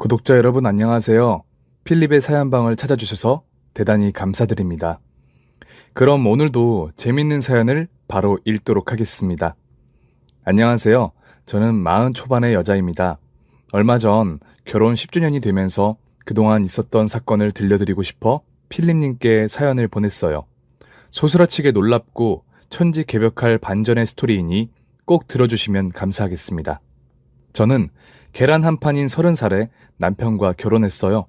구독자 여러분 안녕하세요. 필립의 사연방을 찾아주셔서 대단히 감사드립니다. 그럼 오늘도 재밌는 사연을 바로 읽도록 하겠습니다. 안녕하세요. 저는 40 초반의 여자입니다. 얼마 전 결혼 10주년이 되면서 그동안 있었던 사건을 들려드리고 싶어 필립님께 사연을 보냈어요. 소스라치게 놀랍고 천지개벽할 반전의 스토리이니 꼭 들어주시면 감사하겠습니다. 저는 계란 한 판인 30살에 남편과 결혼했어요.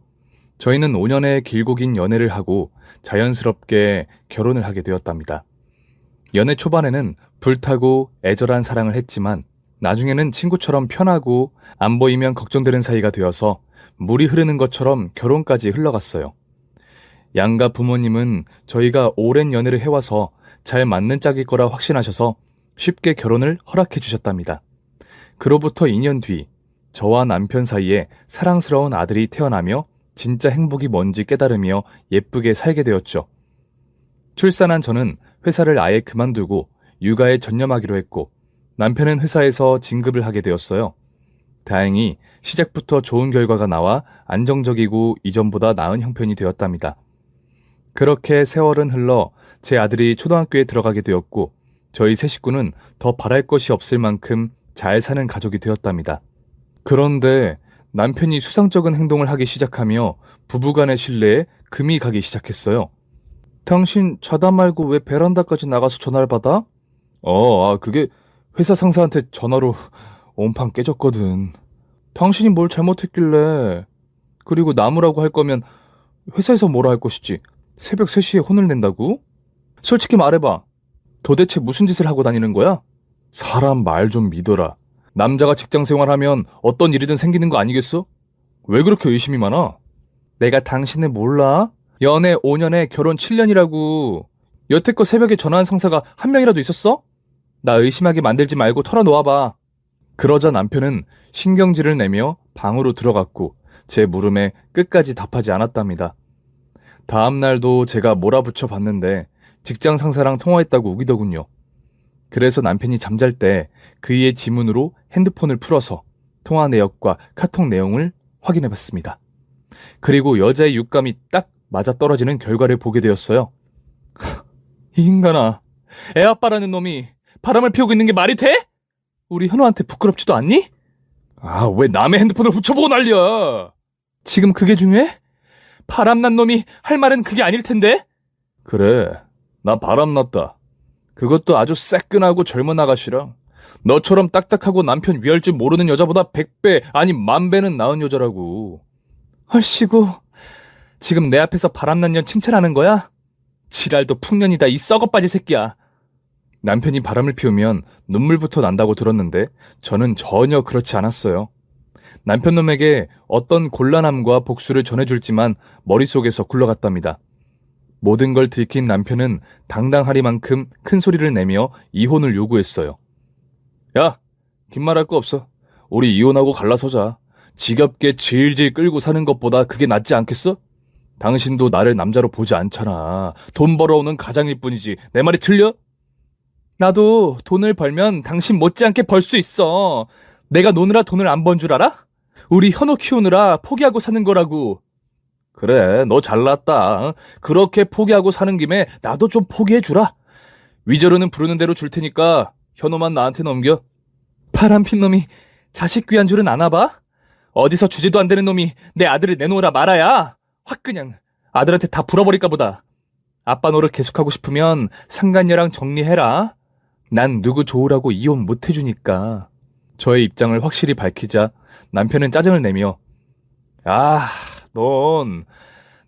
저희는 5년의 길고 긴 연애를 하고 자연스럽게 결혼을 하게 되었답니다. 연애 초반에는 불타고 애절한 사랑을 했지만 나중에는 친구처럼 편하고 안 보이면 걱정되는 사이가 되어서 물이 흐르는 것처럼 결혼까지 흘러갔어요. 양가 부모님은 저희가 오랜 연애를 해와서 잘 맞는 짝일 거라 확신하셔서 쉽게 결혼을 허락해 주셨답니다. 그로부터 2년 뒤 저와 남편 사이에 사랑스러운 아들이 태어나며 진짜 행복이 뭔지 깨달으며 예쁘게 살게 되었죠. 출산한 저는 회사를 아예 그만두고 육아에 전념하기로 했고 남편은 회사에서 진급을 하게 되었어요. 다행히 시작부터 좋은 결과가 나와 안정적이고 이전보다 나은 형편이 되었답니다. 그렇게 세월은 흘러 제 아들이 초등학교에 들어가게 되었고 저희 세 식구는 더 바랄 것이 없을 만큼 잘 사는 가족이 되었답니다. 그런데 남편이 수상쩍은 행동을 하기 시작하며 부부간의 신뢰에 금이 가기 시작했어요. 당신 자다 말고 왜 베란다까지 나가서 전화를 받아? 그게 회사 상사한테 전화로 온판 깨졌거든. 당신이 뭘 잘못했길래. 그리고 나무라고 할 거면 회사에서 뭐라 할 것이지. 새벽 3시에 혼을 낸다고? 솔직히 말해봐. 도대체 무슨 짓을 하고 다니는 거야? 사람 말 좀 믿어라. 남자가 직장 생활하면 어떤 일이든 생기는 거 아니겠어? 왜 그렇게 의심이 많아? 내가 당신을 몰라? 연애 5년에 결혼 7년이라고. 여태껏 새벽에 전화한 상사가 한 명이라도 있었어? 나 의심하게 만들지 말고 털어놓아봐. 그러자 남편은 신경질을 내며 방으로 들어갔고 제 물음에 끝까지 답하지 않았답니다. 다음 날도 제가 몰아붙여 봤는데 직장 상사랑 통화했다고 우기더군요. 그래서 남편이 잠잘 때 그의 지문으로 핸드폰을 풀어서 통화 내역과 카톡 내용을 확인해봤습니다. 그리고 여자의 육감이 딱 맞아떨어지는 결과를 보게 되었어요. 이 인간아, 애아빠라는 놈이 바람을 피우고 있는 게 말이 돼? 우리 현우한테 부끄럽지도 않니? 왜 남의 핸드폰을 훔쳐보고 난리야? 지금 그게 중요해? 바람난 놈이 할 말은 그게 아닐 텐데? 그래, 나 바람났다. 그것도 아주 새끈하고 젊은 아가씨랑 너처럼 딱딱하고 남편 위할 줄 모르는 여자보다 100배 아니 10,000배는 나은 여자라고. 헐씨구, 지금 내 앞에서 바람난 년 칭찬하는 거야? 지랄도 풍년이다 이 썩어빠지 새끼야. 남편이 바람을 피우면 눈물부터 난다고 들었는데 저는 전혀 그렇지 않았어요. 남편 놈에게 어떤 곤란함과 복수를 전해줄지만 머릿속에서 굴러갔답니다. 모든 걸 들킨 남편은 당당하리만큼 큰 소리를 내며 이혼을 요구했어요. 야, 긴 말할 거 없어. 우리 이혼하고 갈라서자. 지겹게 질질 끌고 사는 것보다 그게 낫지 않겠어? 당신도 나를 남자로 보지 않잖아. 돈 벌어오는 가장일 뿐이지. 내 말이 틀려? 나도 돈을 벌면 당신 못지않게 벌 수 있어. 내가 노느라 돈을 안 번 줄 알아? 우리 현호 키우느라 포기하고 사는 거라고. 그래, 너 잘났다. 그렇게 포기하고 사는 김에 나도 좀 포기해주라. 위자료는 부르는 대로 줄 테니까 현호만 나한테 넘겨. 바람핀 놈이 자식 귀한 줄은 아나 봐? 어디서 주제도 안 되는 놈이 내 아들을 내놓으라 말아야. 확 그냥 아들한테 다 불어버릴까 보다. 아빠 노릇 계속하고 싶으면 상간녀랑 정리해라. 난 누구 좋으라고 이혼 못 해주니까. 저의 입장을 확실히 밝히자 남편은 짜증을 내며 넌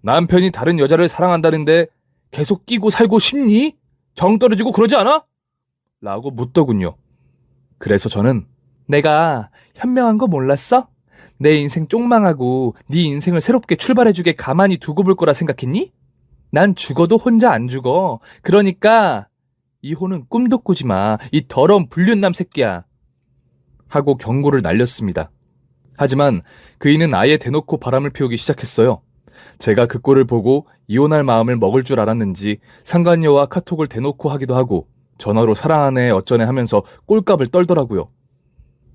남편이 다른 여자를 사랑한다는데 계속 끼고 살고 싶니? 정 떨어지고 그러지 않아? 라고 묻더군요. 그래서 저는 내가 현명한 거 몰랐어? 내 인생 쪽망하고 네 인생을 새롭게 출발해주게 가만히 두고 볼 거라 생각했니? 난 죽어도 혼자 안 죽어. 그러니까 이혼은 꿈도 꾸지 마. 이 더러운 불륜남 새끼야. 하고 경고를 날렸습니다. 하지만 그이는 아예 대놓고 바람을 피우기 시작했어요. 제가 그 꼴을 보고 이혼할 마음을 먹을 줄 알았는지 상간녀와 카톡을 대놓고 하기도 하고 전화로 사랑하네 어쩌네 하면서 꼴값을 떨더라고요.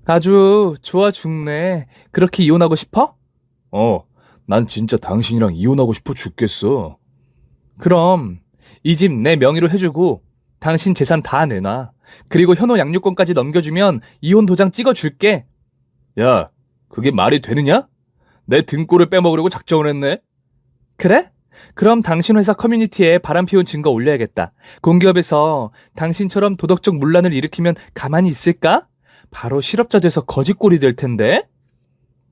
아주 좋아 죽네. 그렇게 이혼하고 싶어? 난 진짜 당신이랑 이혼하고 싶어 죽겠어. 그럼 이 집 내 명의로 해주고 당신 재산 다 내놔. 그리고 현호 양육권까지 넘겨주면 이혼 도장 찍어줄게. 야, 그게 말이 되느냐? 내 등골을 빼먹으려고 작정을 했네. 그래? 그럼 당신 회사 커뮤니티에 바람 피운 증거 올려야겠다. 공기업에서 당신처럼 도덕적 문란을 일으키면 가만히 있을까? 바로 실업자 돼서 거짓골이 될 텐데.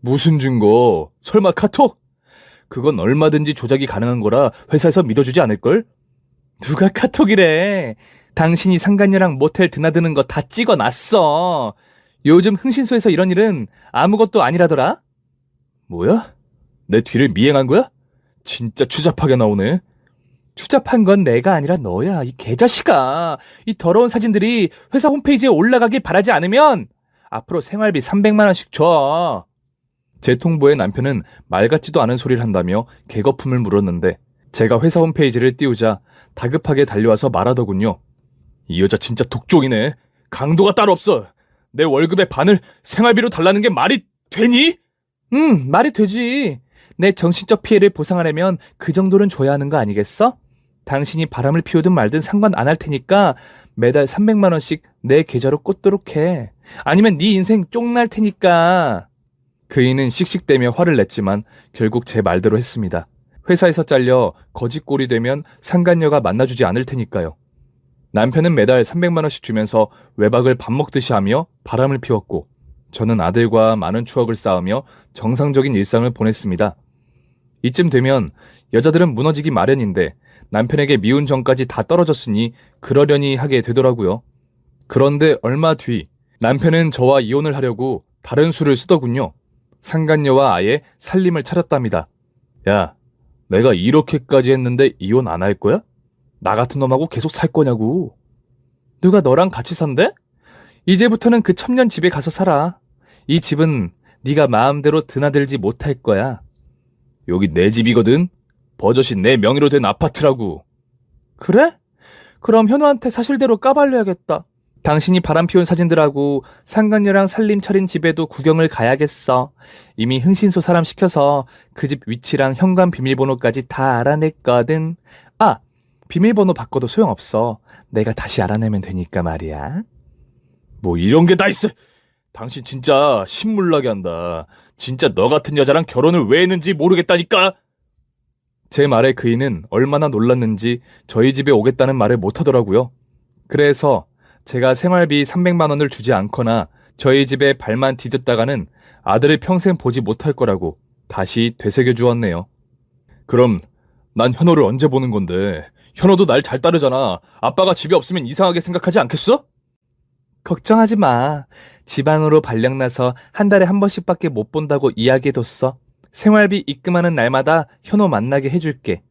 무슨 증거? 설마 카톡? 그건 얼마든지 조작이 가능한 거라 회사에서 믿어주지 않을걸? 누가 카톡이래? 당신이 상간녀랑 모텔 드나드는 거 다 찍어놨어. 요즘 흥신소에서 이런 일은 아무것도 아니라더라. 뭐야? 내 뒤를 미행한 거야? 진짜 추잡하게 나오네. 추잡한 건 내가 아니라 너야, 이 개자식아. 이 더러운 사진들이 회사 홈페이지에 올라가길 바라지 않으면 앞으로 생활비 300만 원씩 줘. 제 통보에 남편은 말 같지도 않은 소리를 한다며 개거품을 물었는데 제가 회사 홈페이지를 띄우자 다급하게 달려와서 말하더군요. 이 여자 진짜 독종이네. 강도가 따로 없어. 내 월급의 반을 생활비로 달라는 게 말이 되니? 말이 되지. 내 정신적 피해를 보상하려면 그 정도는 줘야 하는 거 아니겠어? 당신이 바람을 피우든 말든 상관 안 할 테니까 매달 300만 원씩 내 계좌로 꽂도록 해. 아니면 네 인생 쪽날 테니까. 그이는 씩씩대며 화를 냈지만 결국 제 말대로 했습니다. 회사에서 잘려 거짓골이 되면 상간녀가 만나주지 않을 테니까요. 남편은 매달 300만 원씩 주면서 외박을 밥 먹듯이 하며 바람을 피웠고 저는 아들과 많은 추억을 쌓으며 정상적인 일상을 보냈습니다. 이쯤 되면 여자들은 무너지기 마련인데 남편에게 미운 정까지 다 떨어졌으니 그러려니 하게 되더라고요. 그런데 얼마 뒤 남편은 저와 이혼을 하려고 다른 수를 쓰더군요. 상간녀와 아예 살림을 차렸답니다. 야, 내가 이렇게까지 했는데 이혼 안 할 거야? 나 같은 놈하고 계속 살 거냐고. 누가 너랑 같이 산대? 이제부터는 그 천년 집에 가서 살아. 이 집은 네가 마음대로 드나들지 못할 거야. 여기 내 집이거든. 버젓이 내 명의로 된 아파트라고. 그래? 그럼 현우한테 사실대로 까발려야겠다. 당신이 바람 피운 사진들하고 상간녀랑 살림 차린 집에도 구경을 가야겠어. 이미 흥신소 사람 시켜서 그 집 위치랑 현관 비밀번호까지 다 알아냈거든. 아, 비밀번호 바꿔도 소용없어. 내가 다시 알아내면 되니까 말이야. 뭐 이런 게 다 있어. 당신 진짜 신물나게 한다. 진짜 너 같은 여자랑 결혼을 왜 했는지 모르겠다니까. 제 말에 그이는 얼마나 놀랐는지 저희 집에 오겠다는 말을 못하더라고요. 그래서 제가 생활비 300만 원을 주지 않거나 저희 집에 발만 디뎠다가는 아들을 평생 보지 못할 거라고 다시 되새겨 주었네요. 그럼 난 현호를 언제 보는 건데? 현호도 날 잘 따르잖아. 아빠가 집에 없으면 이상하게 생각하지 않겠어? 걱정하지 마. 지방으로 발령나서 한 달에 한 번씩밖에 못 본다고 이야기해뒀어. 생활비 입금하는 날마다 현호 만나게 해줄게.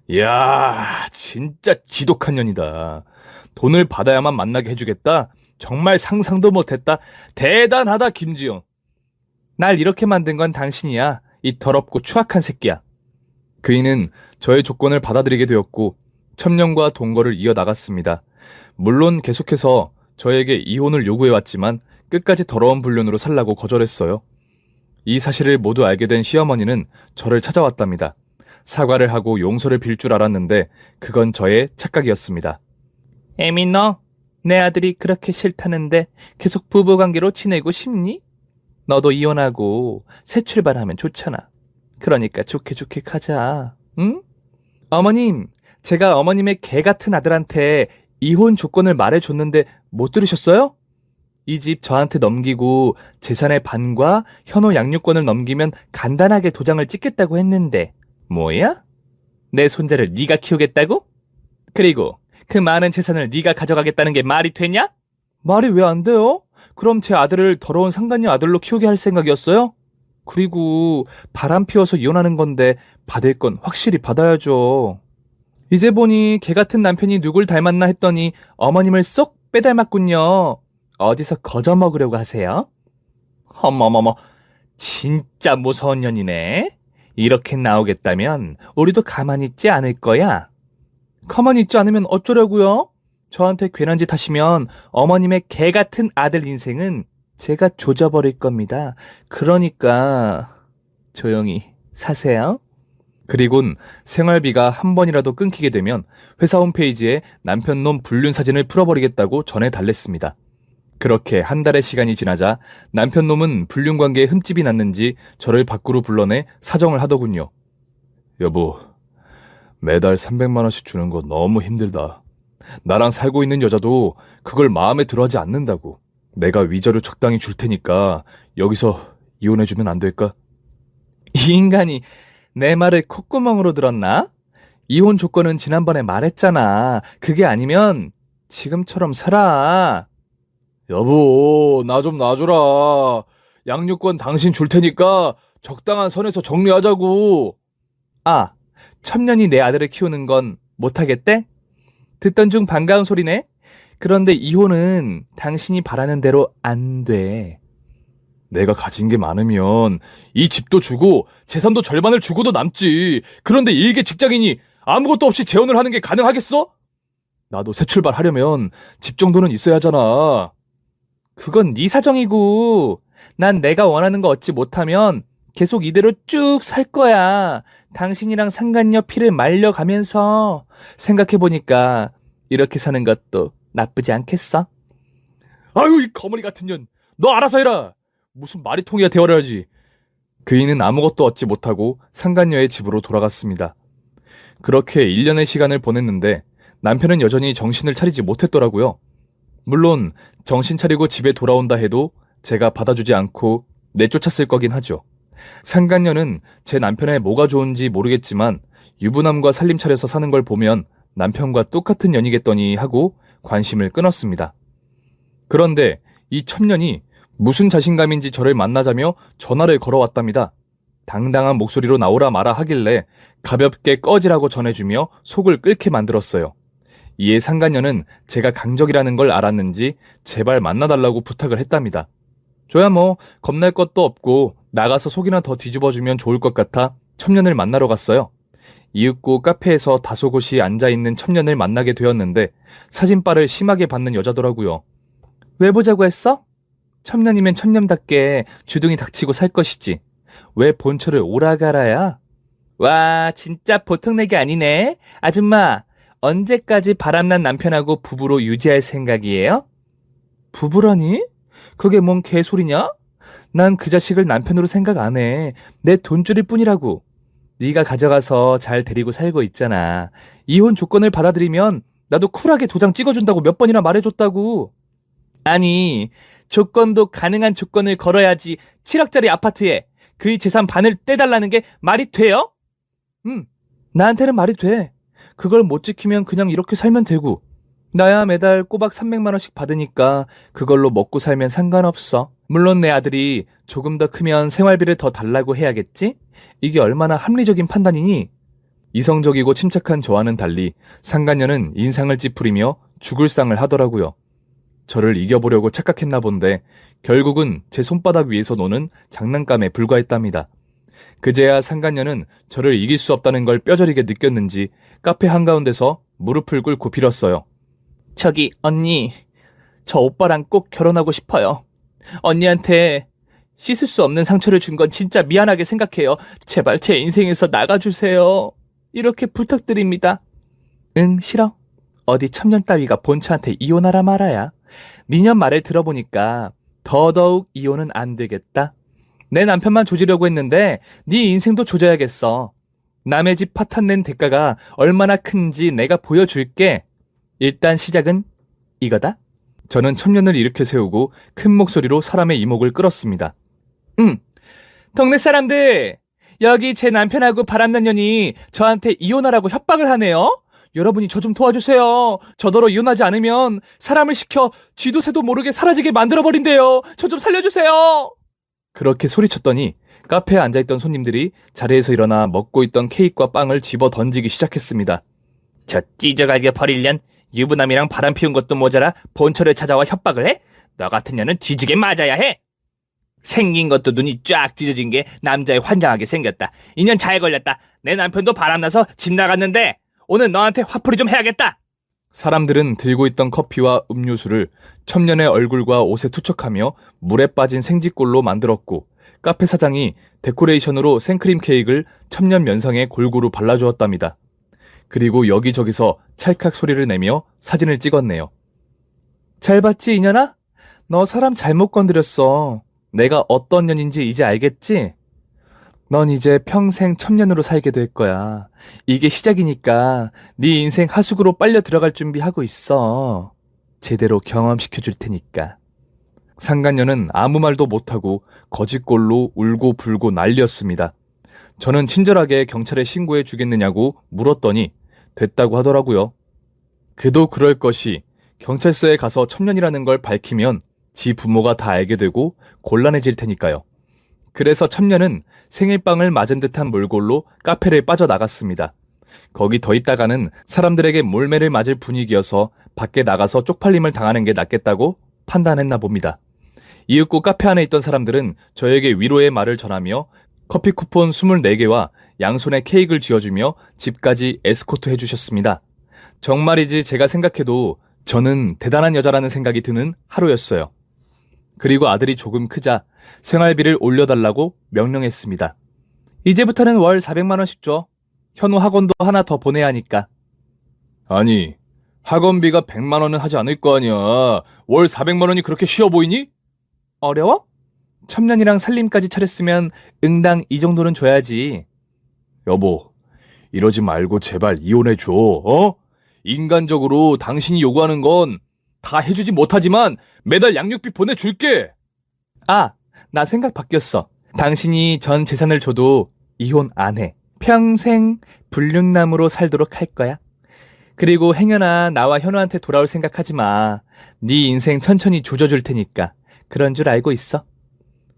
이야, 진짜 지독한 년이다. 돈을 받아야만 만나게 해주겠다? 정말 상상도 못했다. 대단하다, 김지영. 날 이렇게 만든 건 당신이야. 이 더럽고 추악한 새끼야. 그이는 저의 조건을 받아들이게 되었고 첨년과 동거를 이어나갔습니다. 물론 계속해서 저에게 이혼을 요구해왔지만 끝까지 더러운 불륜으로 살라고 거절했어요. 이 사실을 모두 알게 된 시어머니는 저를 찾아왔답니다. 사과를 하고 용서를 빌 줄 알았는데 그건 저의 착각이었습니다. 에미 너, 내 아들이 그렇게 싫다는데 계속 부부관계로 지내고 싶니? 너도 이혼하고 새 출발하면 좋잖아. 그러니까 좋게 좋게 가자. 응? 어머님, 제가 어머님의 개 같은 아들한테 이혼 조건을 말해줬는데 못 들으셨어요? 이 집 저한테 넘기고 재산의 반과 현호 양육권을 넘기면 간단하게 도장을 찍겠다고 했는데 뭐야? 내 손자를 네가 키우겠다고? 그리고 그 많은 재산을 네가 가져가겠다는 게 말이 되냐? 말이 왜 안 돼요? 그럼 제 아들을 더러운 상간녀 아들로 키우게 할 생각이었어요? 그리고 바람 피워서 이혼하는 건데 받을 건 확실히 받아야죠. 이제 보니 개 같은 남편이 누굴 닮았나 했더니 어머님을 쏙 빼닮았군요. 어디서 거저 먹으려고 하세요? 어머머머, 진짜 무서운 년이네. 이렇게 나오겠다면 우리도 가만히 있지 않을 거야. 가만히 있지 않으면 어쩌려고요? 저한테 괜한 짓 하시면 어머님의 개 같은 아들 인생은 제가 조져버릴 겁니다. 그러니까 조용히 사세요. 그리곤 생활비가 한 번이라도 끊기게 되면 회사 홈페이지에 남편놈 불륜 사진을 풀어버리겠다고 전해 달랬습니다. 그렇게 한 달의 시간이 지나자 남편놈은 불륜 관계에 흠집이 났는지 저를 밖으로 불러내 사정을 하더군요. 여보, 매달 300만 원씩 주는 거 너무 힘들다. 나랑 살고 있는 여자도 그걸 마음에 들어하지 않는다고. 내가 위자료 적당히 줄 테니까 여기서 이혼해주면 안 될까? 이 인간이 내 말을 콧구멍으로 들었나? 이혼 조건은 지난번에 말했잖아. 그게 아니면 지금처럼 살아. 여보, 나 좀 놔주라. 양육권 당신 줄 테니까 적당한 선에서 정리하자고. 아, 첩년이 내 아들을 키우는 건 못하겠대? 듣던 중 반가운 소리네? 그런데 이혼은 당신이 바라는 대로 안 돼. 내가 가진 게 많으면 이 집도 주고 재산도 절반을 주고도 남지. 그런데 일개 직장인이 아무것도 없이 재혼을 하는 게 가능하겠어? 나도 새 출발하려면 집 정도는 있어야 하잖아. 그건 네 사정이고 난 내가 원하는 거 얻지 못하면 계속 이대로 쭉 살 거야. 당신이랑 상간녀 피를 말려가면서. 생각해보니까 이렇게 사는 것도 나쁘지 않겠어? 아유, 이 거머리 같은 년. 너 알아서 해라. 무슨 말이 통해야 대화를 하지. 그이는 아무것도 얻지 못하고 상간녀의 집으로 돌아갔습니다. 그렇게 1년의 시간을 보냈는데 남편은 여전히 정신을 차리지 못했더라고요. 물론 정신 차리고 집에 돌아온다 해도 제가 받아주지 않고 내쫓았을 거긴 하죠. 상간녀는 제 남편의 뭐가 좋은지 모르겠지만 유부남과 살림 차려서 사는 걸 보면 남편과 똑같은 년이겠더니 하고 관심을 끊었습니다. 그런데 이 첩년이 무슨 자신감인지 저를 만나자며 전화를 걸어왔답니다. 당당한 목소리로 나오라 마라 하길래 가볍게 꺼지라고 전해주며 속을 끓게 만들었어요. 이에 상간녀는 제가 강적이라는 걸 알았는지 제발 만나달라고 부탁을 했답니다. 저야 뭐 겁날 것도 없고 나가서 속이나 더 뒤집어주면 좋을 것 같아 첩년을 만나러 갔어요. 이윽고 카페에서 다소곳이 앉아있는 첩년을 만나게 되었는데 사진빨을 심하게 받는 여자더라고요. 왜 보자고 했어? 첩년이면 첩년답게 주둥이 닥치고 살 것이지. 왜 본초를 오라가라야? 와, 진짜 보통 내기 아니네. 아줌마, 언제까지 바람난 남편하고 부부로 유지할 생각이에요? 부부라니? 그게 뭔 개소리냐? 난 그 자식을 남편으로 생각 안 해. 내 돈줄일 뿐이라고. 네가 가져가서 잘 데리고 살고 있잖아. 이혼 조건을 받아들이면 나도 쿨하게 도장 찍어준다고 몇 번이나 말해줬다고. 아니, 조건도 가능한 조건을 걸어야지 7억짜리 아파트에 그의 재산 반을 떼달라는 게 말이 돼요? 나한테는 말이 돼. 그걸 못 지키면 그냥 이렇게 살면 되고. 나야 매달 꼬박 300만 원씩 받으니까 그걸로 먹고 살면 상관없어. 물론 내 아들이 조금 더 크면 생활비를 더 달라고 해야겠지? 이게 얼마나 합리적인 판단이니? 이성적이고 침착한 저와는 달리 상간녀는 인상을 찌푸리며 죽을 상을 하더라고요. 저를 이겨보려고 착각했나 본데 결국은 제 손바닥 위에서 노는 장난감에 불과했답니다. 그제야 상간녀는 저를 이길 수 없다는 걸 뼈저리게 느꼈는지 카페 한가운데서 무릎을 꿇고 빌었어요. 저기 언니, 저 오빠랑 꼭 결혼하고 싶어요. 언니한테 씻을 수 없는 상처를 준 건 진짜 미안하게 생각해요. 제발 제 인생에서 나가주세요. 이렇게 부탁드립니다. 응, 싫어. 어디 첩년 따위가 본처한테 이혼하라 말아야. 니년 말을 들어보니까 더더욱 이혼은 안 되겠다. 내 남편만 조지려고 했는데 네 인생도 조져야겠어. 남의 집 파탄 낸 대가가 얼마나 큰지 내가 보여줄게. 일단 시작은 이거다. 저는 첩년을 일으켜 세우고 큰 목소리로 사람의 이목을 끌었습니다. 동네 사람들, 여기 제 남편하고 바람난 년이 저한테 이혼하라고 협박을 하네요. 여러분이 저 좀 도와주세요. 저더러 이혼하지 않으면 사람을 시켜 쥐도 새도 모르게 사라지게 만들어버린대요. 저 좀 살려주세요. 그렇게 소리쳤더니 카페에 앉아있던 손님들이 자리에서 일어나 먹고 있던 케이크와 빵을 집어 던지기 시작했습니다. 저 찢어갈게 버릴 년, 유부남이랑 바람 피운 것도 모자라 본처를 찾아와 협박을 해? 너 같은 년은 뒤지게 맞아야 해. 생긴 것도 눈이 쫙 찢어진 게 남자에 환장하게 생겼다. 이 년 잘 걸렸다. 내 남편도 바람나서 집 나갔는데 오늘 너한테 화풀이 좀 해야겠다. 사람들은 들고 있던 커피와 음료수를 첨년의 얼굴과 옷에 투척하며 물에 빠진 생쥐꼴로 만들었고, 카페 사장이 데코레이션으로 생크림 케이크를 첨년 면상에 골고루 발라주었답니다. 그리고 여기저기서 찰칵 소리를 내며 사진을 찍었네요. 잘 봤지, 이년아? 너 사람 잘못 건드렸어. 내가 어떤 년인지 이제 알겠지? 넌 이제 평생 첨년으로 살게 될 거야. 이게 시작이니까 네 인생 하수구로 빨려 들어갈 준비하고 있어. 제대로 경험시켜 줄 테니까. 상간녀는 아무 말도 못하고 거짓골로 울고 불고 난리였습니다. 저는 친절하게 경찰에 신고해 주겠느냐고 물었더니 됐다고 하더라고요. 그도 그럴 것이 경찰서에 가서 첨년이라는 걸 밝히면 지 부모가 다 알게 되고 곤란해질 테니까요. 그래서 첨년은 생일빵을 맞은 듯한 몰골로 카페를 빠져나갔습니다. 거기 더 있다가는 사람들에게 몰매를 맞을 분위기여서 밖에 나가서 쪽팔림을 당하는 게 낫겠다고 판단했나 봅니다. 이윽고 카페 안에 있던 사람들은 저에게 위로의 말을 전하며 커피 쿠폰 24개와 양손에 케이크를 쥐어주며 집까지 에스코트 해주셨습니다. 정말이지 제가 생각해도 저는 대단한 여자라는 생각이 드는 하루였어요. 그리고 아들이 조금 크자 생활비를 올려달라고 명령했습니다. 이제부터는 월 400만 원씩 줘. 현우 학원도 하나 더 보내야 하니까. 아니, 학원비가 100만 원은 하지 않을 거 아니야. 월 400만 원이 그렇게 쉬워 보이니? 어려워? 첨년이랑 살림까지 차렸으면 응당 이 정도는 줘야지. 여보, 이러지 말고 제발 이혼해줘, 어? 인간적으로 당신이 요구하는 건 다 해주지 못하지만 매달 양육비 보내줄게. 아, 나 생각 바뀌었어. 당신이 전 재산을 줘도 이혼 안 해. 평생 불륜남으로 살도록 할 거야. 그리고 행여나 나와 현우한테 돌아올 생각하지 마. 네 인생 천천히 조져줄 테니까. 그런 줄 알고 있어.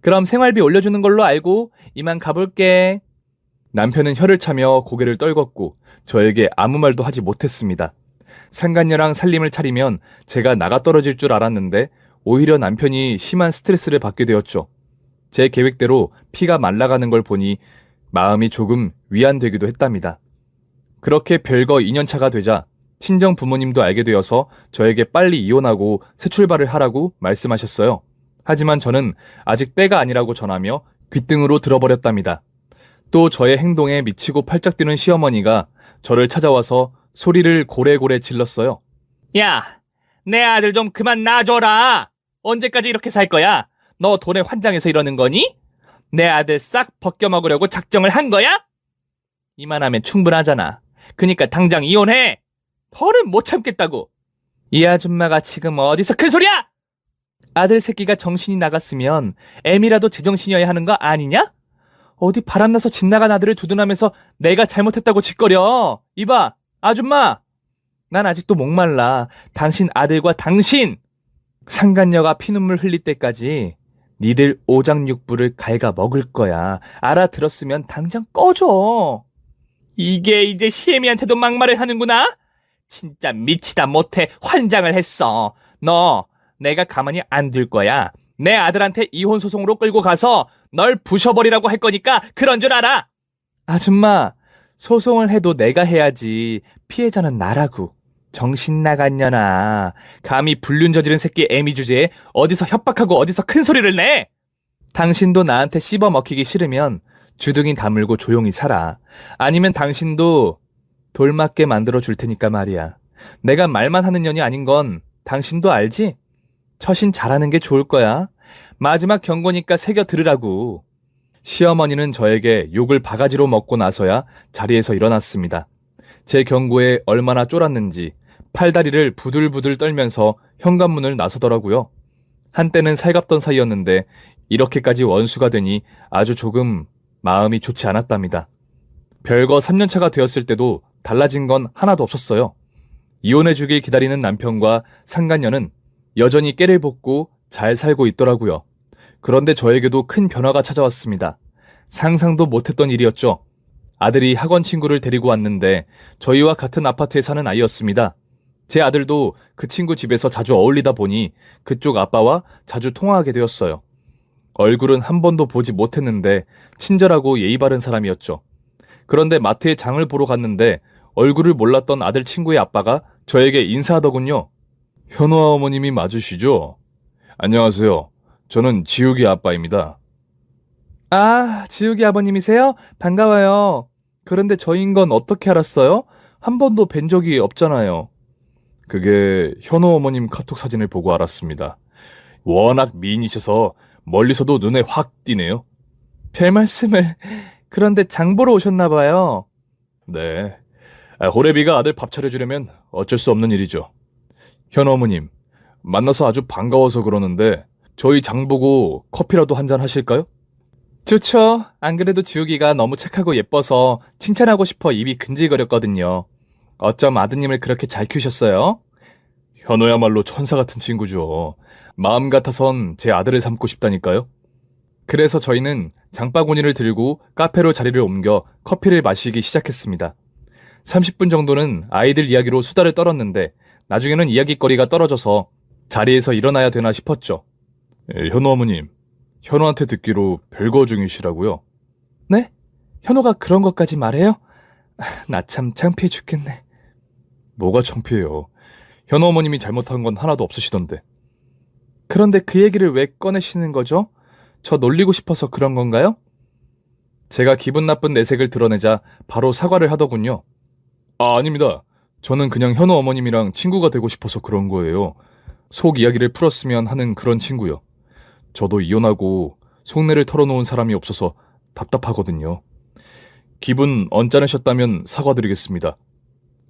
그럼 생활비 올려주는 걸로 알고 이만 가볼게. 남편은 혀를 차며 고개를 떨궜고 저에게 아무 말도 하지 못했습니다. 상간녀랑 살림을 차리면 제가 나가 떨어질 줄 알았는데 오히려 남편이 심한 스트레스를 받게 되었죠. 제 계획대로 피가 말라가는 걸 보니 마음이 조금 위안되기도 했답니다. 그렇게 별거 2년차가 되자 친정 부모님도 알게 되어서 저에게 빨리 이혼하고 새 출발을 하라고 말씀하셨어요. 하지만 저는 아직 때가 아니라고 전하며 귓등으로 들어버렸답니다. 또 저의 행동에 미치고 팔짝 뛰는 시어머니가 저를 찾아와서 소리를 고래고래 질렀어요. 야, 내 아들 좀 그만 놔줘라. 언제까지 이렇게 살 거야? 너 돈에 환장해서 이러는 거니? 내 아들 싹 벗겨먹으려고 작정을 한 거야? 이만하면 충분하잖아. 그니까 당장 이혼해. 더는 못 참겠다고. 이 아줌마가 지금 어디서 큰 소리야? 아들 새끼가 정신이 나갔으면 애미라도 제정신이어야 하는 거 아니냐? 어디 바람나서 집 나간 아들을 두둔하면서 내가 잘못했다고 짓거려. 이봐, 아줌마. 난 아직도 목말라. 당신 아들과 당신! 상간녀가 피눈물 흘릴 때까지 니들 오장육부를 갉아먹을 거야. 알아들었으면 당장 꺼줘. 이게 이제 시애미한테도 막말을 하는구나? 진짜 미치다 못해 환장을 했어. 너 내가 가만히 안 둘 거야. 내 아들한테 이혼 소송으로 끌고 가서 널 부셔버리라고 할 거니까 그런 줄 알아. 아줌마, 소송을 해도 내가 해야지. 피해자는 나라고. 정신 나갔냐나. 감히 불륜 저지른 새끼 애미 주제에 어디서 협박하고 어디서 큰 소리를 내. 당신도 나한테 씹어먹히기 싫으면 주둥이 다물고 조용히 살아. 아니면 당신도 돌맞게 만들어 줄 테니까 말이야. 내가 말만 하는 년이 아닌 건 당신도 알지? 처신 잘하는 게 좋을 거야. 마지막 경고니까 새겨 들으라고. 시어머니는 저에게 욕을 바가지로 먹고 나서야 자리에서 일어났습니다. 제 경고에 얼마나 쫄았는지 팔다리를 부들부들 떨면서 현관문을 나서더라고요. 한때는 살갑던 사이였는데 이렇게까지 원수가 되니 아주 조금 마음이 좋지 않았답니다. 별거 3년차가 되었을 때도 달라진 건 하나도 없었어요. 이혼해주길 기다리는 남편과 상간녀는 여전히 깨를 벗고 잘 살고 있더라고요. 그런데 저에게도 큰 변화가 찾아왔습니다. 상상도 못했던 일이었죠. 아들이 학원 친구를 데리고 왔는데 저희와 같은 아파트에 사는 아이였습니다. 제 아들도 그 친구 집에서 자주 어울리다 보니 그쪽 아빠와 자주 통화하게 되었어요. 얼굴은 한 번도 보지 못했는데 친절하고 예의 바른 사람이었죠. 그런데 마트에 장을 보러 갔는데 얼굴을 몰랐던 아들 친구의 아빠가 저에게 인사하더군요. 현호아 어머님이 맞으시죠? 안녕하세요. 저는 지욱이 아빠입니다. 아, 지욱이 아버님이세요? 반가워요. 그런데 저인 건 어떻게 알았어요? 한 번도 뵌 적이 없잖아요. 그게 현호 어머님 카톡 사진을 보고 알았습니다. 워낙 미인이셔서 멀리서도 눈에 확 띄네요. 별 말씀을. 그런데 장 보러 오셨나 봐요. 네. 호래비가 아들 밥 차려주려면 어쩔 수 없는 일이죠. 현호 어머님, 만나서 아주 반가워서 그러는데 저희 장 보고 커피라도 한잔 하실까요? 좋죠. 안 그래도 지우기가 너무 착하고 예뻐서 칭찬하고 싶어 입이 근질거렸거든요. 어쩜 아드님을 그렇게 잘 키우셨어요? 현호야말로 천사 같은 친구죠. 마음 같아선 제 아들을 삼고 싶다니까요. 그래서 저희는 장바구니를 들고 카페로 자리를 옮겨 커피를 마시기 시작했습니다. 30분 정도는 아이들 이야기로 수다를 떨었는데 나중에는 이야기거리가 떨어져서 자리에서 일어나야 되나 싶었죠. 현호 어머님, 현호한테 듣기로 별거 중이시라고요? 네? 현호가 그런 것까지 말해요? 나 참 창피해 죽겠네. 뭐가 창피해요? 현호 어머님이 잘못한 건 하나도 없으시던데. 그런데 그 얘기를 왜 꺼내시는 거죠? 저 놀리고 싶어서 그런 건가요? 제가 기분 나쁜 내색을 드러내자 바로 사과를 하더군요. 아, 아닙니다. 저는 그냥 현호 어머님이랑 친구가 되고 싶어서 그런 거예요. 속 이야기를 풀었으면 하는 그런 친구요. 저도 이혼하고 속내를 털어놓은 사람이 없어서 답답하거든요. 기분 언짢으셨다면 사과드리겠습니다.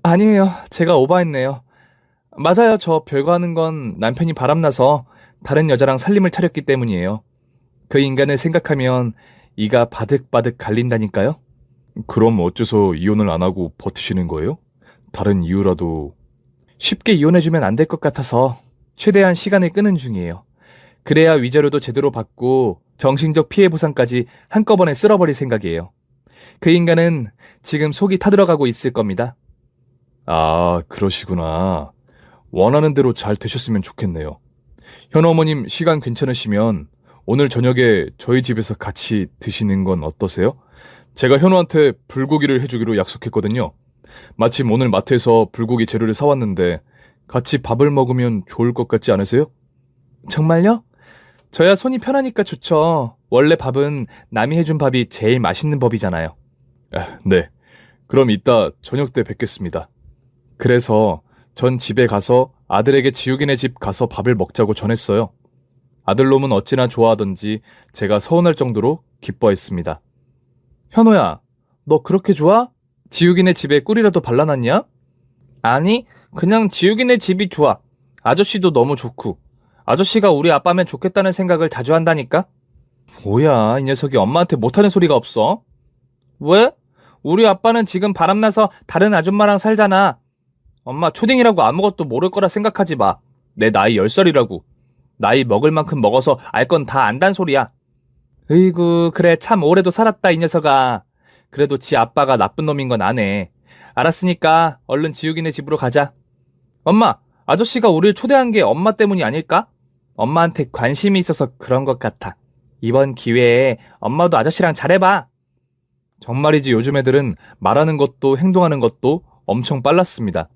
아니에요. 제가 오바했네요. 맞아요. 저 별거 하는 건 남편이 바람나서 다른 여자랑 살림을 차렸기 때문이에요. 그 인간을 생각하면 이가 바득바득 갈린다니까요. 그럼 어째서 이혼을 안 하고 버티시는 거예요? 다른 이유라도. 쉽게 이혼해주면 안 될 것 같아서 최대한 시간을 끄는 중이에요. 그래야 위자료도 제대로 받고 정신적 피해 보상까지 한꺼번에 쓸어버릴 생각이에요. 그 인간은 지금 속이 타들어가고 있을 겁니다. 아, 그러시구나. 원하는 대로 잘 되셨으면 좋겠네요. 현호 어머님 시간 괜찮으시면 오늘 저녁에 저희 집에서 같이 드시는 건 어떠세요? 제가 현호한테 불고기를 해주기로 약속했거든요. 마침 오늘 마트에서 불고기 재료를 사왔는데 같이 밥을 먹으면 좋을 것 같지 않으세요? 정말요? 저야 손이 편하니까 좋죠. 원래 밥은 남이 해준 밥이 제일 맛있는 법이잖아요. 네. 그럼 이따 저녁 때 뵙겠습니다. 그래서 전 집에 가서 아들에게 지욱이네 집 가서 밥을 먹자고 전했어요. 아들놈은 어찌나 좋아하던지 제가 서운할 정도로 기뻐했습니다. 현호야, 너 그렇게 좋아? 지욱이네 집에 꿀이라도 발라놨냐? 아니, 그냥 지욱이네 집이 좋아. 아저씨도 너무 좋고. 아저씨가 우리 아빠면 좋겠다는 생각을 자주 한다니까? 뭐야, 이 녀석이 엄마한테 못하는 소리가 없어? 왜? 우리 아빠는 지금 바람나서 다른 아줌마랑 살잖아. 엄마 초딩이라고 아무것도 모를 거라 생각하지 마. 내 나이 10살이라고. 나이 먹을 만큼 먹어서 알 건 다 안단 소리야. 으이구, 그래 참 오래도 살았다 이 녀석아. 그래도 지 아빠가 나쁜 놈인 건 아네. 알았으니까 얼른 지욱이네 집으로 가자. 엄마, 아저씨가 우리를 초대한 게 엄마 때문이 아닐까? 엄마한테 관심이 있어서 그런 것 같아. 이번 기회에 엄마도 아저씨랑 잘해봐. 정말이지 요즘 애들은 말하는 것도 행동하는 것도 엄청 빨랐습니다.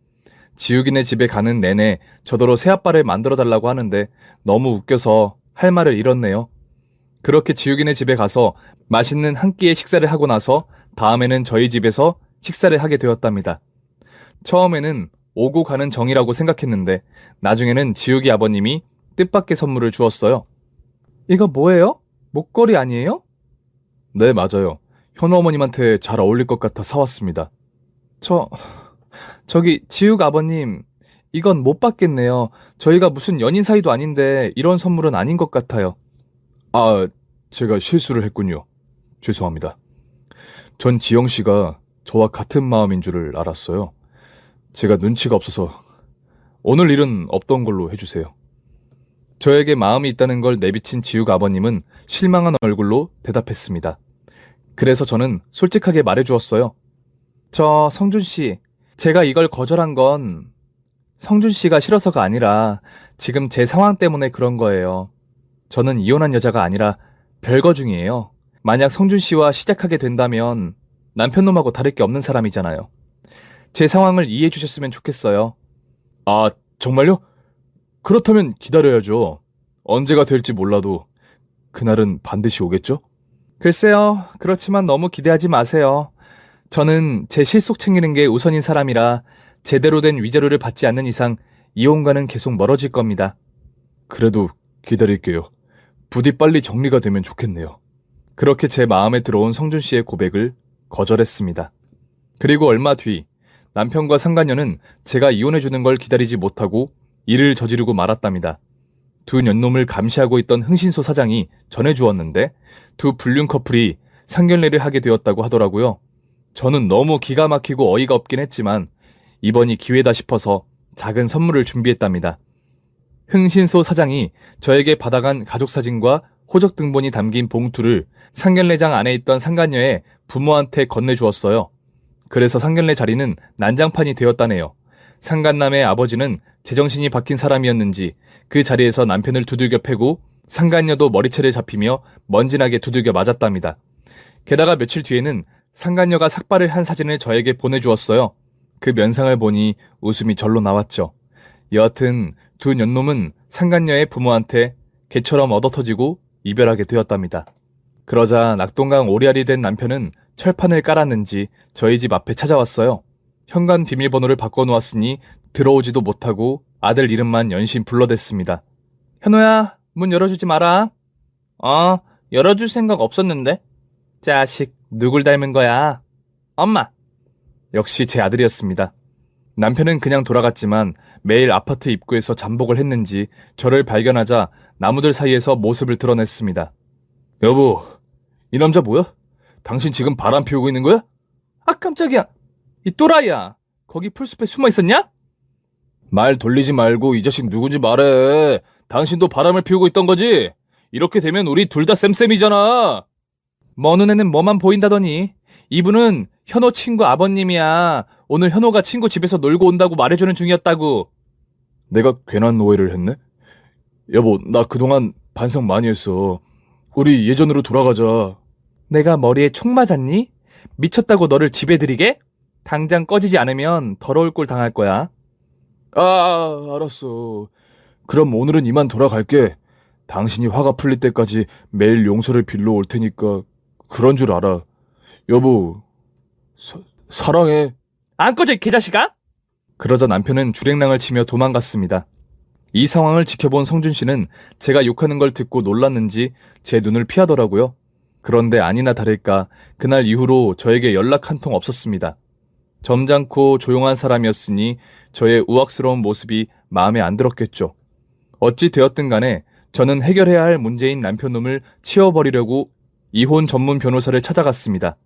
지욱이네 집에 가는 내내 저더러 새아빠를 만들어달라고 하는데 너무 웃겨서 할 말을 잃었네요. 그렇게 지욱이네 집에 가서 맛있는 한 끼의 식사를 하고 나서 다음에는 저희 집에서 식사를 하게 되었답니다. 처음에는 오고 가는 정이라고 생각했는데 나중에는 지욱이 아버님이 뜻밖의 선물을 주었어요. 이거 뭐예요? 목걸이 아니에요? 네, 맞아요. 현우 어머님한테 잘 어울릴 것 같아 사왔습니다. 저기 지욱 아버님, 이건 못 받겠네요. 저희가 무슨 연인 사이도 아닌데 이런 선물은 아닌 것 같아요. 아, 제가 실수를 했군요. 죄송합니다. 전 지영 씨가 저와 같은 마음인 줄을 알았어요. 제가 눈치가 없어서 오늘 일은 없던 걸로 해주세요. 저에게 마음이 있다는 걸 내비친 지욱 아버님은 실망한 얼굴로 대답했습니다. 그래서 저는 솔직하게 말해주었어요. 저 성준 씨, 제가 이걸 거절한 건 성준 씨가 싫어서가 아니라 지금 제 상황 때문에 그런 거예요. 저는 이혼한 여자가 아니라 별거 중이에요. 만약 성준 씨와 시작하게 된다면 남편놈하고 다를 게 없는 사람이잖아요. 제 상황을 이해해 주셨으면 좋겠어요. 아, 정말요? 그렇다면 기다려야죠. 언제가 될지 몰라도 그날은 반드시 오겠죠? 글쎄요, 그렇지만 너무 기대하지 마세요. 저는 제 실속 챙기는 게 우선인 사람이라 제대로 된 위자료를 받지 않는 이상 이혼과는 계속 멀어질 겁니다. 그래도 기다릴게요. 부디 빨리 정리가 되면 좋겠네요. 그렇게 제 마음에 들어온 성준 씨의 고백을 거절했습니다. 그리고 얼마 뒤 남편과 상간녀는 제가 이혼해주는 걸 기다리지 못하고 일을 저지르고 말았답니다. 두 년놈을 감시하고 있던 흥신소 사장이 전해주었는데 두 불륜 커플이 상견례를 하게 되었다고 하더라고요. 저는 너무 기가 막히고 어이가 없긴 했지만 이번이 기회다 싶어서 작은 선물을 준비했답니다. 흥신소 사장이 저에게 받아간 가족사진과 호적 등본이 담긴 봉투를 상견례장 안에 있던 상간녀의 부모한테 건네주었어요. 그래서 상견례 자리는 난장판이 되었다네요. 상간남의 아버지는 제정신이 바뀐 사람이었는지 그 자리에서 남편을 두들겨 패고 상간녀도 머리채를 잡히며 먼지나게 두들겨 맞았답니다. 게다가 며칠 뒤에는 상간녀가 삭발을 한 사진을 저에게 보내주었어요. 그 면상을 보니 웃음이 절로 나왔죠. 여하튼 두 년놈은 상간녀의 부모한테 개처럼 얻어터지고 이별하게 되었답니다. 그러자 낙동강 오리알이 된 남편은 철판을 깔았는지 저희 집 앞에 찾아왔어요. 현관 비밀번호를 바꿔놓았으니 들어오지도 못하고 아들 이름만 연신 불러댔습니다. 현호야, 문 열어주지 마라. 열어줄 생각 없었는데. 자식, 누굴 닮은 거야? 엄마. 역시 제 아들이었습니다. 남편은 그냥 돌아갔지만 매일 아파트 입구에서 잠복을 했는지 저를 발견하자 나무들 사이에서 모습을 드러냈습니다. 여보, 이 남자 뭐야? 당신 지금 바람 피우고 있는 거야? 아, 깜짝이야. 이 또라이야. 거기 풀숲에 숨어 있었냐? 말 돌리지 말고 이 자식 누군지 말해. 당신도 바람을 피우고 있던 거지? 이렇게 되면 우리 둘 다 쌤쌤이잖아. 먼 눈에는 뭐만 보인다더니. 이분은 현호 친구 아버님이야. 오늘 현호가 친구 집에서 놀고 온다고 말해주는 중이었다고. 내가 괜한 오해를 했네? 여보, 나 그동안 반성 많이 했어. 우리 예전으로 돌아가자. 내가 머리에 총 맞았니? 미쳤다고 너를 집에 들이게? 당장 꺼지지 않으면 더러울 꼴 당할 거야. 알았어. 그럼 오늘은 이만 돌아갈게. 당신이 화가 풀릴 때까지 매일 용서를 빌러 올 테니까 그런 줄 알아. 여보, 사랑해. 안 꺼져, 이 개자식아! 그러자 남편은 주랭랑을 치며 도망갔습니다. 이 상황을 지켜본 성준 씨는 제가 욕하는 걸 듣고 놀랐는지 제 눈을 피하더라고요. 그런데 아니나 다를까 그날 이후로 저에게 연락 한 통 없었습니다. 점잖고 조용한 사람이었으니 저의 우악스러운 모습이 마음에 안 들었겠죠. 어찌 되었든 간에 저는 해결해야 할 문제인 남편놈을 치워버리려고 이혼 전문 변호사를 찾아갔습니다.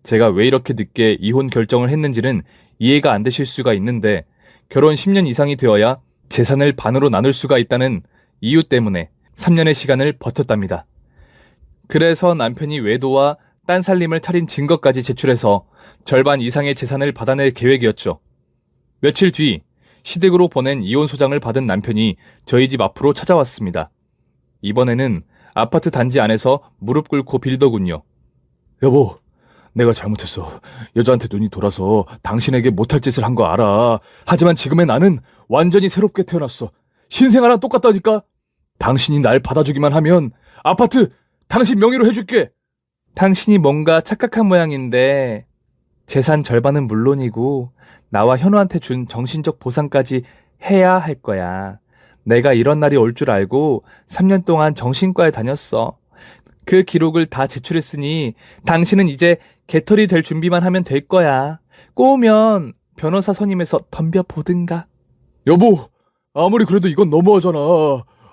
제가 왜 이렇게 늦게 이혼 결정을 했는지는 이해가 안 되실 수가 있는데 결혼 10년 이상이 되어야 재산을 반으로 나눌 수가 있다는 이유 때문에 3년의 시간을 버텼답니다. 그래서 남편이 외도와 딴 살림을 차린 증거까지 제출해서 절반 이상의 재산을 받아낼 계획이었죠. 며칠 뒤 시댁으로 보낸 이혼 소장을 받은 남편이 저희 집 앞으로 찾아왔습니다. 이번에는 아파트 단지 안에서 무릎 꿇고 빌더군요. 여보, 내가 잘못했어. 여자한테 눈이 돌아서 당신에게 못할 짓을 한 거 알아. 하지만 지금의 나는 완전히 새롭게 태어났어. 신생아랑 똑같다니까. 당신이 날 받아주기만 하면 아파트 당신 명의로 해줄게. 당신이 뭔가 착각한 모양인데 재산 절반은 물론이고 나와 현우한테 준 정신적 보상까지 해야 할 거야. 내가 이런 날이 올 줄 알고 3년 동안 정신과에 다녔어. 그 기록을 다 제출했으니 당신은 이제 개털이 될 준비만 하면 될 거야. 꼬우면 변호사 선임해서 덤벼보든가. 여보, 아무리 그래도 이건 너무하잖아.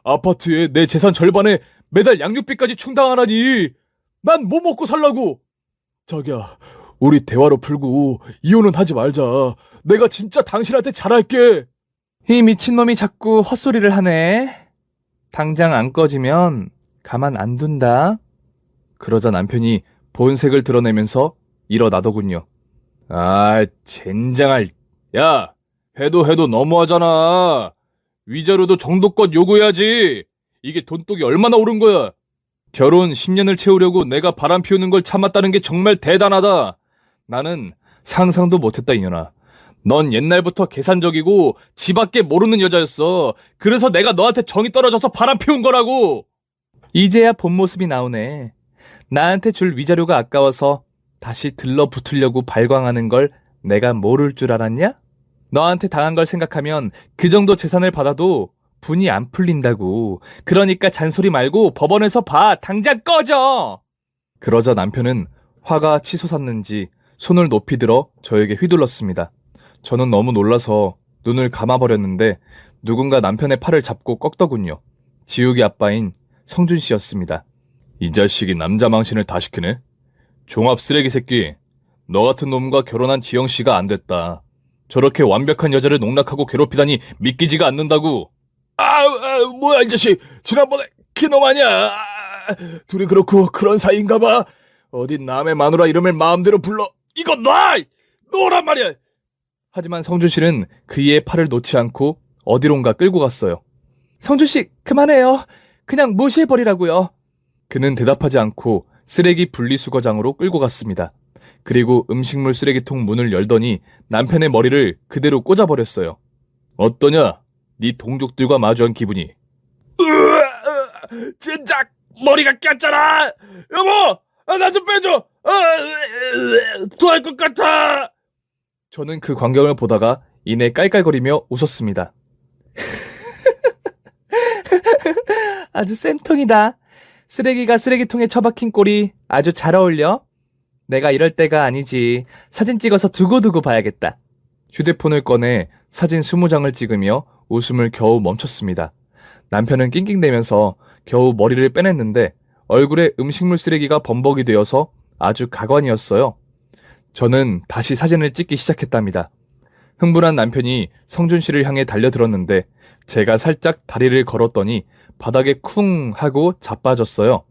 아파트에 내 재산 절반에 매달 양육비까지 충당하라니. 난 뭐 먹고 살라고. 자기야, 우리 대화로 풀고 이혼은 하지 말자. 내가 진짜 당신한테 잘할게. 이 미친놈이 자꾸 헛소리를 하네. 당장 안 꺼지면 가만 안 둔다. 그러자 남편이 본색을 드러내면서 일어나더군요. 젠장할. 야, 해도 너무하잖아. 위자료도 정도껏 요구해야지. 이게 돈독이 얼마나 오른 거야. 결혼 10년을 채우려고 내가 바람 피우는 걸 참았다는 게 정말 대단하다. 나는 상상도 못했다, 이년아. 넌 옛날부터 계산적이고 지밖에 모르는 여자였어. 그래서 내가 너한테 정이 떨어져서 바람 피운 거라고. 이제야 본 모습이 나오네. 나한테 줄 위자료가 아까워서 다시 들러붙으려고 발광하는 걸 내가 모를 줄 알았냐? 너한테 당한 걸 생각하면 그 정도 재산을 받아도 분이 안 풀린다고. 그러니까 잔소리 말고 법원에서 봐. 당장 꺼져! 그러자 남편은 화가 치솟았는지 손을 높이 들어 저에게 휘둘렀습니다. 저는 너무 놀라서 눈을 감아버렸는데 누군가 남편의 팔을 잡고 꺾더군요. 지욱이 아빠인 성준 씨였습니다. 이 자식이 남자 망신을 다 시키네. 종합 쓰레기 새끼. 너 같은 놈과 결혼한 지영 씨가 안 됐다. 저렇게 완벽한 여자를 농락하고 괴롭히다니 믿기지가 않는다고. 뭐야 이 자식. 지난번에 그놈 아니야. 둘이 그렇고 그런 사이인가 봐. 어디 남의 마누라 이름을 마음대로 불러. 이거 놔란 말이야. 하지만 성준 씨는 그이의 팔을 놓지 않고 어디론가 끌고 갔어요. 성준 씨, 그만해요. 그냥 무시해버리라고요. 그는 대답하지 않고 쓰레기 분리수거장으로 끌고 갔습니다. 그리고 음식물 쓰레기통 문을 열더니 남편의 머리를 그대로 꽂아버렸어요. 어떠냐? 네 동족들과 마주한 기분이. 진작 머리가 꼈잖아. 여보, 나 좀 빼줘. 토할 것 같아. 저는 그 광경을 보다가 이내 깔깔거리며 웃었습니다. 아주 쌤통이다. 쓰레기가 쓰레기통에 처박힌 꼴이 아주 잘 어울려. 내가 이럴 때가 아니지. 사진 찍어서 두고두고 봐야겠다. 휴대폰을 꺼내 사진 20장을 찍으며 웃음을 겨우 멈췄습니다. 남편은 낑낑대면서 겨우 머리를 빼냈는데 얼굴에 음식물 쓰레기가 범벅이 되어서 아주 가관이었어요. 저는 다시 사진을 찍기 시작했답니다. 흥분한 남편이 성준 씨를 향해 달려들었는데 제가 살짝 다리를 걸었더니 바닥에 쿵 하고 자빠졌어요.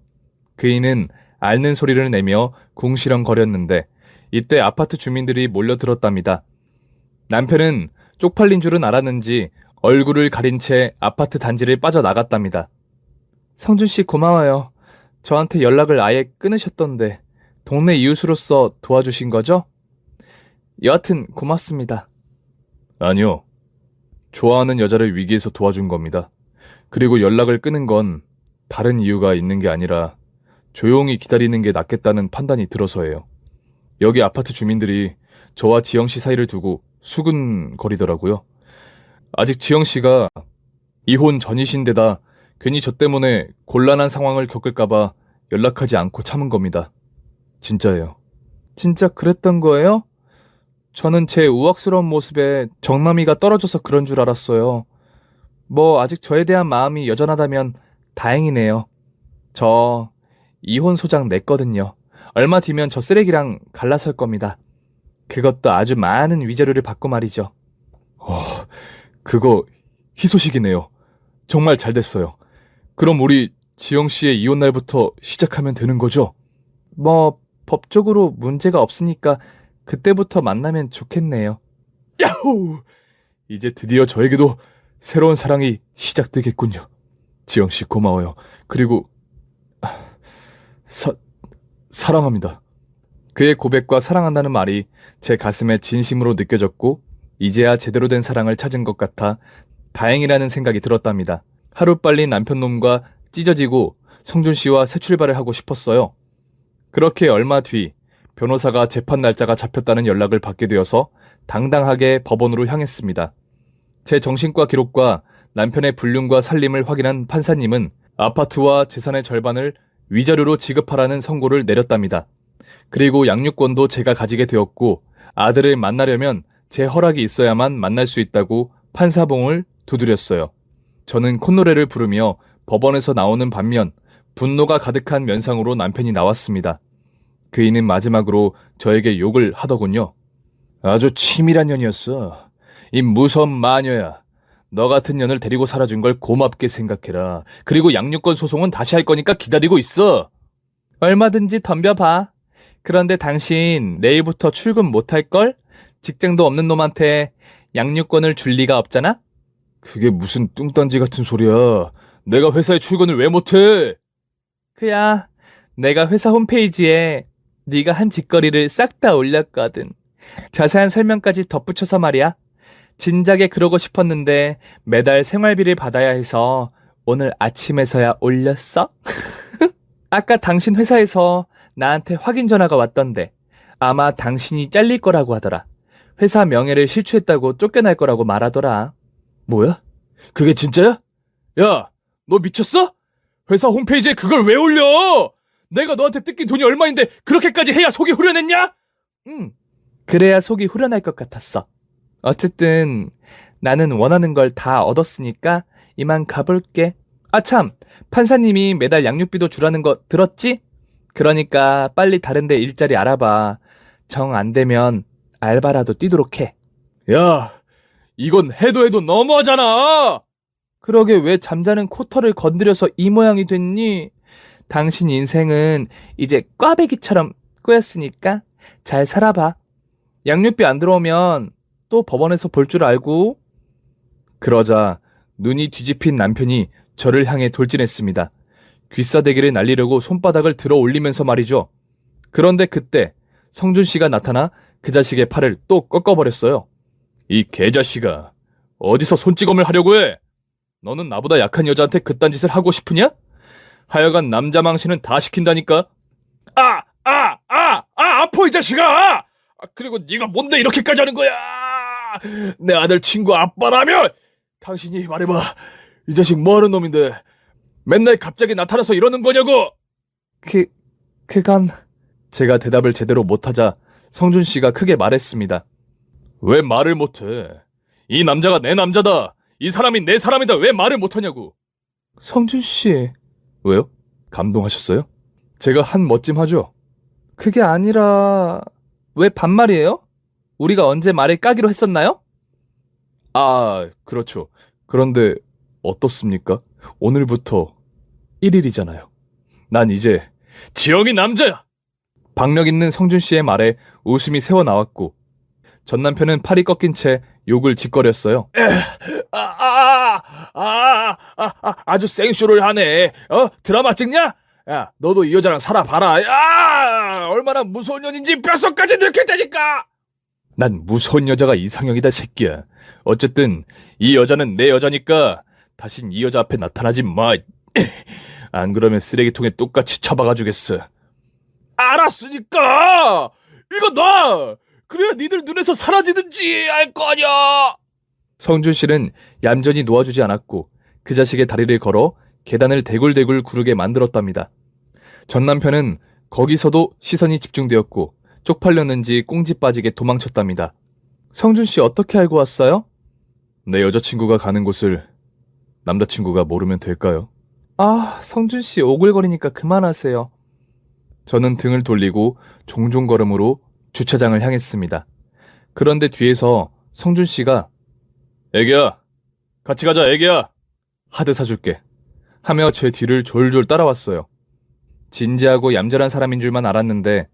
그이는 앓는 소리를 내며 궁시렁거렸는데 이때 아파트 주민들이 몰려들었답니다. 남편은 쪽팔린 줄은 알았는지 얼굴을 가린 채 아파트 단지를 빠져나갔답니다. 성준 씨 고마워요. 저한테 연락을 아예 끊으셨던데 동네 이웃으로서 도와주신 거죠? 여하튼 고맙습니다. 아니요. 좋아하는 여자를 위기에서 도와준 겁니다. 그리고 연락을 끊은 건 다른 이유가 있는 게 아니라 조용히 기다리는 게 낫겠다는 판단이 들어서예요. 여기 아파트 주민들이 저와 지영 씨 사이를 두고 수근거리더라고요. 아직 지영 씨가 이혼 전이신데다 괜히 저 때문에 곤란한 상황을 겪을까봐 연락하지 않고 참은 겁니다. 진짜예요. 진짜 그랬던 거예요? 저는 제 우악스러운 모습에 정남이가 떨어져서 그런 줄 알았어요. 뭐 아직 저에 대한 마음이 여전하다면 다행이네요. 저 이혼 소장 냈거든요. 얼마 뒤면 저 쓰레기랑 갈라설 겁니다. 그것도 아주 많은 위자료를 받고 말이죠. 그거 희소식이네요. 정말 잘 됐어요. 그럼 우리 지영 씨의 이혼 날부터 시작하면 되는 거죠? 뭐 법적으로 문제가 없으니까 그때부터 만나면 좋겠네요. 야호! 이제 드디어 저에게도 새로운 사랑이 시작되겠군요. 지영 씨 고마워요. 그리고 사랑합니다. 그의 고백과 사랑한다는 말이 제 가슴에 진심으로 느껴졌고 이제야 제대로 된 사랑을 찾은 것 같아 다행이라는 생각이 들었답니다. 하루빨리 남편놈과 찢어지고 성준 씨와 새 출발을 하고 싶었어요. 그렇게 얼마 뒤 변호사가 재판 날짜가 잡혔다는 연락을 받게 되어서 당당하게 법원으로 향했습니다. 제 정신과 기록과 남편의 불륜과 살림을 확인한 판사님은 아파트와 재산의 절반을 위자료로 지급하라는 선고를 내렸답니다. 그리고 양육권도 제가 가지게 되었고 아들을 만나려면 제 허락이 있어야만 만날 수 있다고 판사봉을 두드렸어요. 저는 콧노래를 부르며 법원에서 나오는 반면 분노가 가득한 면상으로 남편이 나왔습니다. 그이는 마지막으로 저에게 욕을 하더군요. 아주 치밀한 년이었어. 이 무서운 마녀야. 너 같은 년을 데리고 살아준 걸 고맙게 생각해라. 그리고 양육권 소송은 다시 할 거니까 기다리고 있어. 얼마든지 덤벼봐. 그런데 당신 내일부터 출근 못할걸? 직장도 없는 놈한테 양육권을 줄 리가 없잖아? 그게 무슨 뚱딴지 같은 소리야. 내가 회사에 출근을 왜 못해? 그야 내가 회사 홈페이지에 네가 한 짓거리를 싹 다 올렸거든. 자세한 설명까지 덧붙여서 말이야. 진작에 그러고 싶었는데 매달 생활비를 받아야 해서 오늘 아침에서야 올렸어? 아까 당신 회사에서 나한테 확인 전화가 왔던데 아마 당신이 잘릴 거라고 하더라. 회사 명예를 실추했다고 쫓겨날 거라고 말하더라. 뭐야? 그게 진짜야? 야, 너 미쳤어? 회사 홈페이지에 그걸 왜 올려? 내가 너한테 뜯긴 돈이 얼마인데 그렇게까지 해야 속이 후련했냐? 그래야 속이 후련할 것 같았어. 어쨌든 나는 원하는 걸 다 얻었으니까 이만 가볼게. 아 참, 판사님이 매달 양육비도 주라는 거 들었지? 그러니까 빨리 다른 데 일자리 알아봐. 정 안 되면 알바라도 뛰도록 해. 야, 이건 해도 너무하잖아. 그러게 왜 잠자는 코털을 건드려서 이 모양이 됐니? 당신 인생은 이제 꽈배기처럼 꼬였으니까 잘 살아봐. 양육비 안 들어오면 또 법원에서 볼 줄 알고. 그러자 눈이 뒤집힌 남편이 저를 향해 돌진했습니다. 귀싸대기를 날리려고 손바닥을 들어 올리면서 말이죠. 그런데 그때 성준 씨가 나타나 그 자식의 팔을 또 꺾어버렸어요. 이 개자식아, 어디서 손찌검을 하려고 해? 너는 나보다 약한 여자한테 그딴 짓을 하고 싶으냐? 하여간 남자 망신은 다 시킨다니까. 아파 이 자식아! 그리고 네가 뭔데 이렇게까지 하는 거야? 내 아들 친구 아빠라면 당신이 말해봐. 이 자식 뭐하는 놈인데 맨날 갑자기 나타나서 이러는 거냐고. 그건 제가 대답을 제대로 못하자 성준 씨가 크게 말했습니다. 왜 말을 못해? 이 남자가 내 남자다. 이 사람이 내 사람이다. 왜 말을 못하냐고. 성준 씨. 왜요? 감동하셨어요? 제가 한 멋짐 하죠? 그게 아니라 왜 반말이에요? 우리가 언제 말을 까기로 했었나요? 아, 그렇죠. 그런데 어떻습니까? 오늘부터 1일이잖아요. 난 이제 지영이 남자야! 박력 있는 성준 씨의 말에 웃음이 새어나왔고 전 남편은 팔이 꺾인 채 욕을 짓거렸어요. 아주 생쇼를 하네. 드라마 찍냐? 야, 너도 이 여자랑 살아봐라. 야, 얼마나 무서운 년인지 뼛속까지 들킬 테니까. 난 무서운 여자가 이상형이다, 새끼야. 어쨌든 이 여자는 내 여자니까 다신 이 여자 앞에 나타나지 마. 안 그러면 쓰레기통에 똑같이 처박아 주겠어. 알았으니까 이거 놔. 그래야 니들 눈에서 사라지든지 할 거 아냐. 성준 씨는 얌전히 놓아주지 않았고 그 자식의 다리를 걸어 계단을 대굴대굴 구르게 만들었답니다. 전 남편은 거기서도 시선이 집중되었고 쪽팔렸는지 꽁지 빠지게 도망쳤답니다. 성준 씨 어떻게 알고 왔어요? 내 여자친구가 가는 곳을 남자친구가 모르면 될까요? 아, 성준 씨 오글거리니까 그만하세요. 저는 등을 돌리고 종종 걸음으로 주차장을 향했습니다. 그런데 뒤에서 성준 씨가 애기야, 같이 가자 애기야. 하드 사줄게. 하며 제 뒤를 졸졸 따라왔어요. 진지하고 얌전한 사람인 줄만 알았는데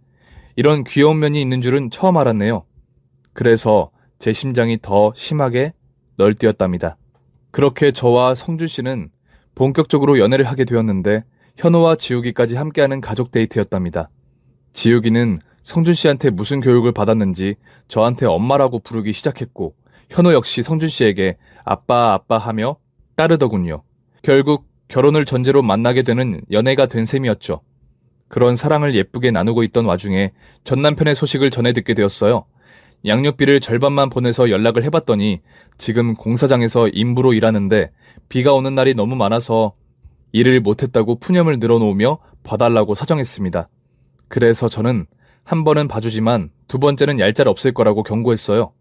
이런 귀여운 면이 있는 줄은 처음 알았네요. 그래서 제 심장이 더 심하게 널뛰었답니다. 그렇게 저와 성준 씨는 본격적으로 연애를 하게 되었는데 현우와 지우기까지 함께하는 가족 데이트였답니다. 지우기는 성준 씨한테 무슨 교육을 받았는지 저한테 엄마라고 부르기 시작했고 현우 역시 성준 씨에게 아빠 아빠 하며 따르더군요. 결국 결혼을 전제로 만나게 되는 연애가 된 셈이었죠. 그런 사랑을 예쁘게 나누고 있던 와중에 전 남편의 소식을 전해 듣게 되었어요. 양육비를 절반만 보내서 연락을 해봤더니 지금 공사장에서 인부로 일하는데 비가 오는 날이 너무 많아서 일을 못했다고 푸념을 늘어놓으며 봐달라고 사정했습니다. 그래서 저는 한 번은 봐주지만 두 번째는 얄짤 없을 거라고 경고했어요.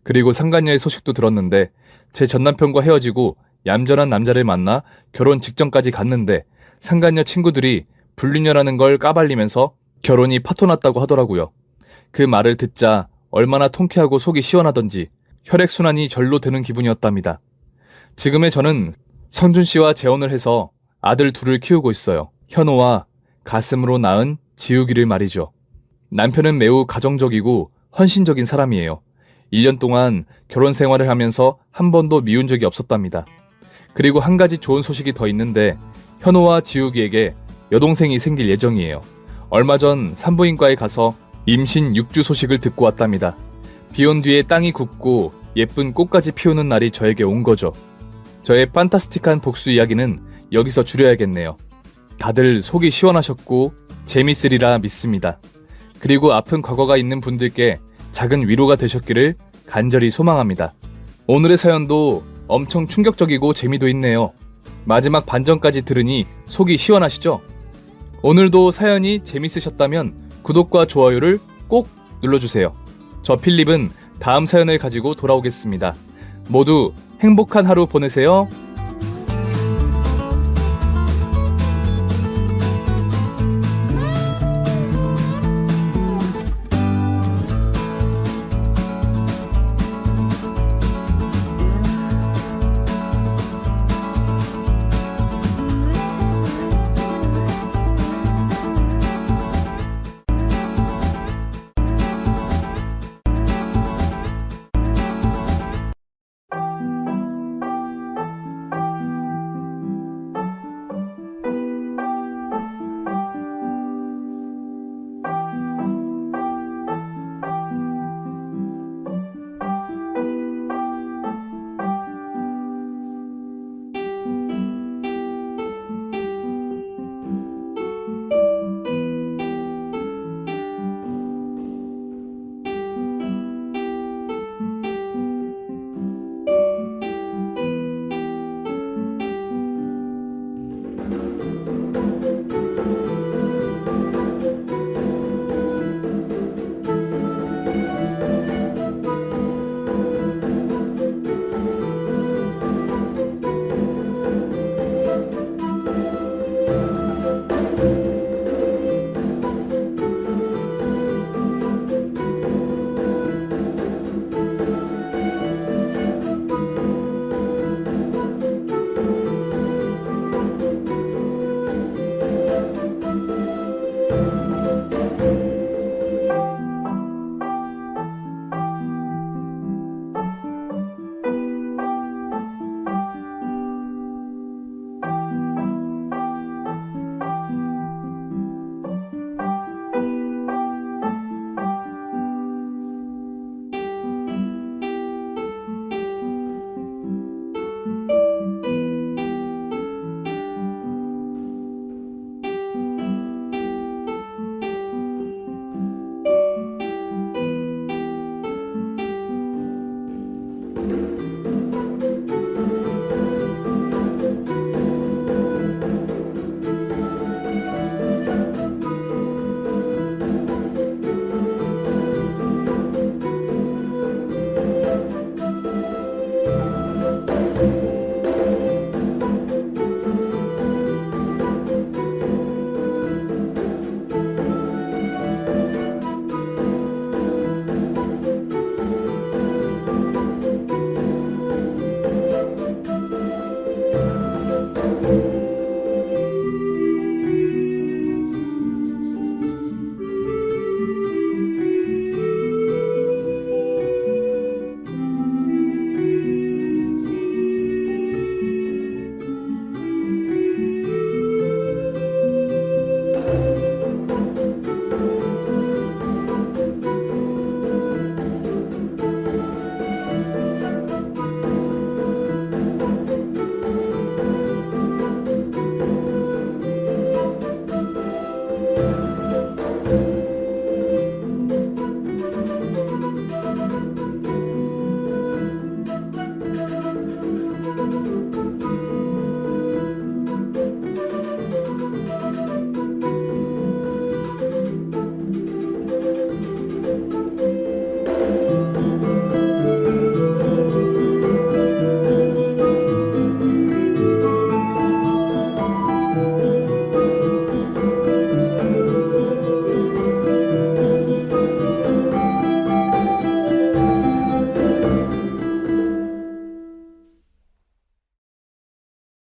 그리고 상간녀의 소식도 들었는데 제 전남편과 헤어지고 얌전한 남자를 만나 결혼 직전까지 갔는데 상간녀 친구들이 불륜녀라는 걸 까발리면서 결혼이 파토났다고 하더라고요. 그 말을 듣자 얼마나 통쾌하고 속이 시원하던지 혈액순환이 절로 되는 기분이었답니다. 지금의 저는 성준 씨와 재혼을 해서 아들 둘을 키우고 있어요. 현우와 가슴으로 낳은 지우기를 말이죠. 남편은 매우 가정적이고 헌신적인 사람이에요. 1년 동안 결혼 생활을 하면서 한 번도 미운 적이 없었답니다. 그리고 한 가지 좋은 소식이 더 있는데 현우와 지우기에게 여동생이 생길 예정이에요. 얼마 전 산부인과에 가서 임신 6주 소식을 듣고 왔답니다. 비온 뒤에 땅이 굳고 예쁜 꽃까지 피우는 날이 저에게 온 거죠. 저의 판타스틱한 복수 이야기는 여기서 줄여야겠네요. 다들 속이 시원하셨고 재밌으리라 믿습니다. 그리고 아픈 과거가 있는 분들께 작은 위로가 되셨기를 간절히 소망합니다. 오늘의 사연도 엄청 충격적이고 재미도 있네요. 마지막 반전까지 들으니 속이 시원하시죠? 오늘도 사연이 재밌으셨다면 구독과 좋아요를 꼭 눌러주세요. 저 필립은 다음 사연을 가지고 돌아오겠습니다. 모두 행복한 하루 보내세요.